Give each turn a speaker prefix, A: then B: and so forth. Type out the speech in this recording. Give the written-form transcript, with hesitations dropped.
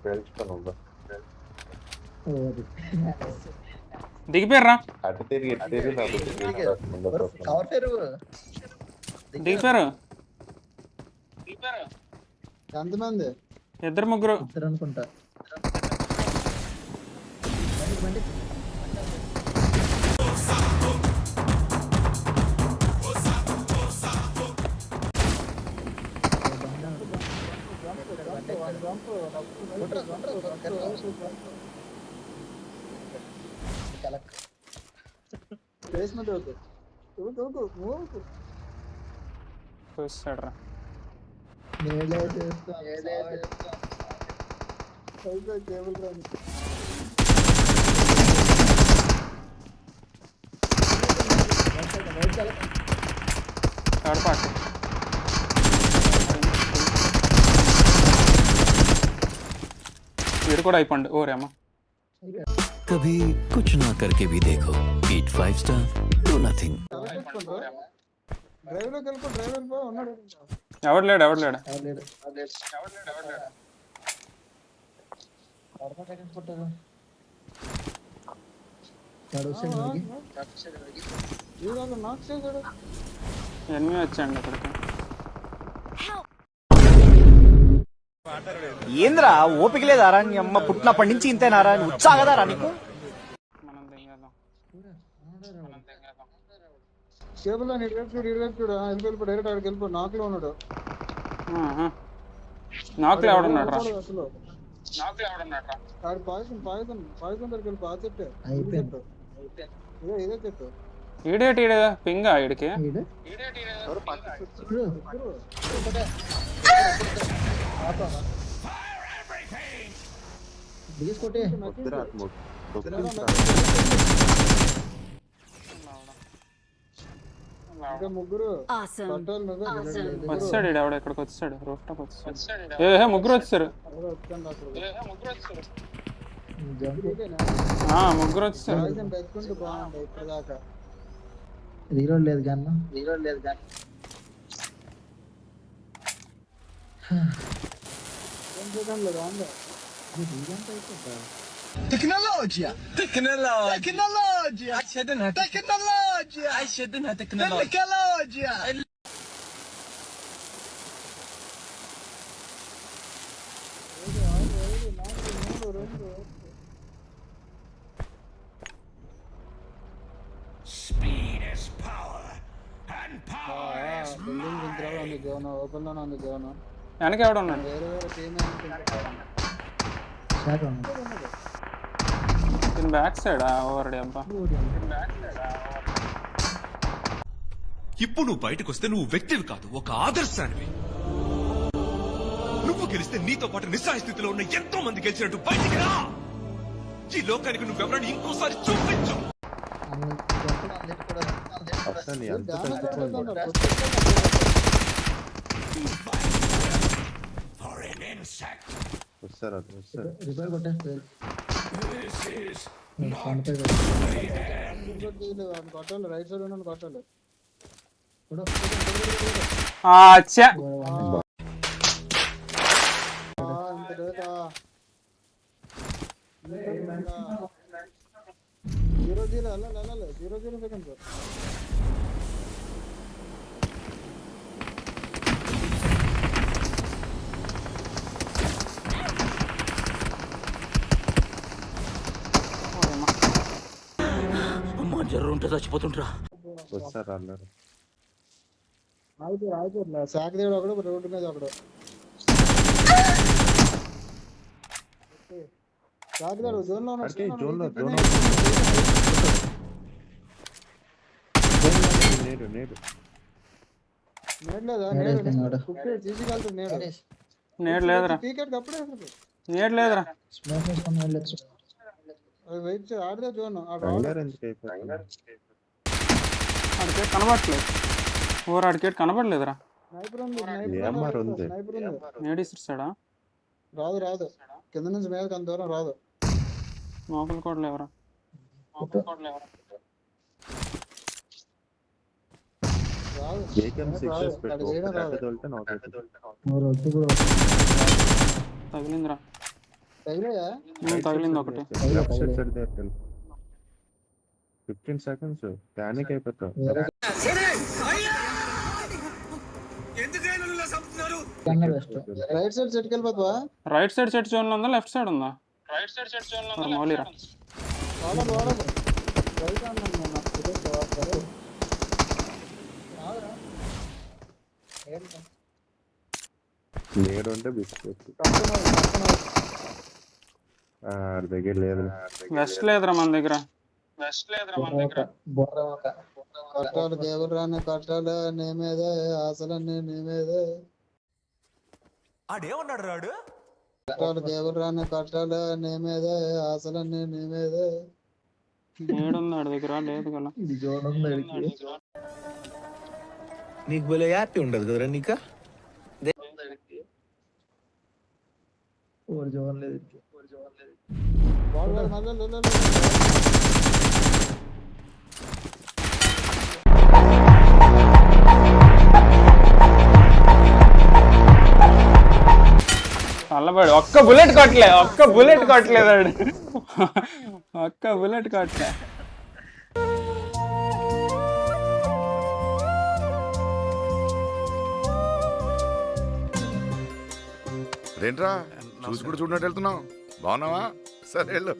A: పేల్చుకోను
B: దిగిపోయారా?
A: అటు తిరిగి ఇటు తిరిగి
B: దిగిపోయారు
C: ఎంతమంది?
B: ఇద్దరు ముగ్గురు
C: అనుకుంటా.
B: చూస్తాడ్రా. థర్డ్ పార్టీ వీడు కూడా అయిపోండి. ఓరేమ్మా
D: कभी कुछ ना करके भी देखो. Eat 5 star, do nothing.
B: ఎవడు లేడు ఎన్ని వచ్చాయండి ఇక్కడికి.
E: ఏంద్రా ఓపిక లేదారా? నీ అమ్మ పుట్టినప్పటి నుంచి ఇంతేనారా? ఉత్సాహదారా నీకు?
B: మనం తెంగేద్దాం.
C: కేబుల్ చూడు వెళ్ళిపోయి డైరెక్ట్ ఆడికి వెళ్ళిపో. నాకులో ఉన్నాడు.
B: నాకులో ఎవడున్నాడు రా?
C: ఆడు పాయిజన్ దగ్గరికి వెళ్ళిపో. ఆ చెట్టు ఇదే చెట్టు.
B: ఈడేటి పింగా ఈడికి.
C: ముగ్గురు
B: వచ్చాడు ఈడు. ఎవడ ఇక్కడికి వచ్చాడు? రూఫ్ టాప్ వచ్చాడు. ఏ ముగ్గురు వచ్చారు. ముగ్గురు వచ్చారు.
C: రీలోడ్ లేదు కానీ
E: تكنولوجيا عشدنها تكنولوجيا.
D: Speed is power, and power is
B: వెనక ఎవడ ఉన్నాడు? బ్యాక్ సైడ్ ఓవర్ అబ్బా.
F: ఇప్పుడు నువ్వు బయటకు వస్తే నువ్వు వ్యక్తివి కాదు, ఒక ఆదర్శానివి. నువ్వు గెలిస్తే నీతో పాటు నిస్సహాయ స్థితిలో ఉన్న ఎంతో మంది గెలిచినట్టు బయటికి రా. ఈ లోకానికి నువ్వెవరని ఇంకోసారి చూపించు.
C: కొట్టాలి. రైట్ సైడ్ ఉన్న కొట్టాలి. Zero second.
D: జర్రు ఉంటే చచ్చిపోతుంటరా.
C: శాఖదేవుడు ఒకడు రోడ్డు మీద ఒకడు. శాఖదేవుడు జోన్ లో
B: నేడు లేదురా.
C: ఆడితే జోన్
B: అడికేట్ కనబడట్లేదు. ఓవర్ అడికేట్ కనబడలేదురా. నేడిస్తాడా?
C: రాదు కింద నుంచి మీద అంత దూరం రాదు.
B: లోపల కూడా లేవరా. తగిలిందిరా.
C: తగిలాయా?
B: తగిలింది ఒకటి.
A: 15 seconds ప్యానిక్ అయిపోతావు.
C: రైట్ సైడ్ సెట్కి వెళ్ళిపోతావా?
B: రైట్ సైడ్ సెట్ జోన్ లో ఉందా లెఫ్ట్ సైడ్ ఉందా? మరి మౌలిరా
C: వాడదు వాడదు రైట్ అన్నాను నేను.
A: లేడు అంటే బిస్కెట్ దగ్గర లేదు.
B: వెస్ట్ లేదురా మన దగ్గర.
C: కట్టాలు దేవుడు రాని కట్టాలు నీ మీదే ఆశలన్నీ నీ మీదే.
F: ఆడేమన్నాడు రాడు?
C: కట్టాలు దేవుడు రాని కట్టాలు నీ మీదే ఆశలన్నీ నీ మీదే.
B: ఏడుంది ఆడి దగ్గర లేదు కదా.
G: నీకు భలే హ్యాపీ ఉండదు కదరా నీకా?
C: వాడు మళ్ళీ
B: చల్లబడి ఒక్క బుల్లెట్ కొట్టలే, ఒక్క బుల్లెట్ కొట్టలేదాడు. ఒక్క బుల్లెట్ కొట్టలే.
H: ఏంట్రా చూసి కూడా చూడనట్టు వెళ్తున్నావు? బాగున్నావా? సరే వెళ్ళు.